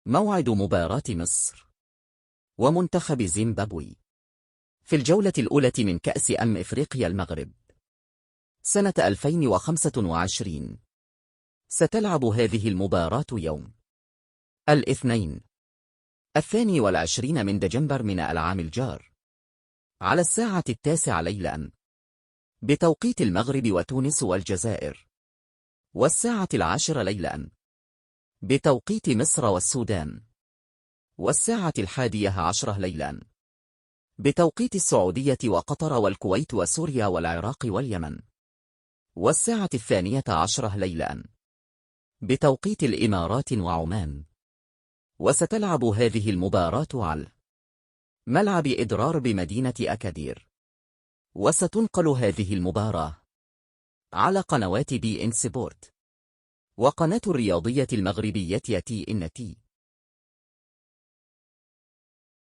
موعد مباراة مصر ومنتخب زيمبابوي في الجولة الأولى من كأس إفريقيا المغرب سنة 2025. ستلعب هذه المباراة يوم الاثنين 22 من دجنبر من العام الجار على الساعة 9 ليلاً بتوقيت المغرب وتونس والجزائر، والساعة 10 ليلاً بتوقيت مصر والسودان، والساعة 11 ليلاً بتوقيت السعودية وقطر والكويت وسوريا والعراق واليمن، والساعة 12 ليلاً بتوقيت الإمارات وعمان. وستلعب هذه المباراة على ملعب إدرار بمدينة أكادير، وستنقل هذه المباراة على قنوات بي إن سبورت وقناة الرياضية المغربية TNT.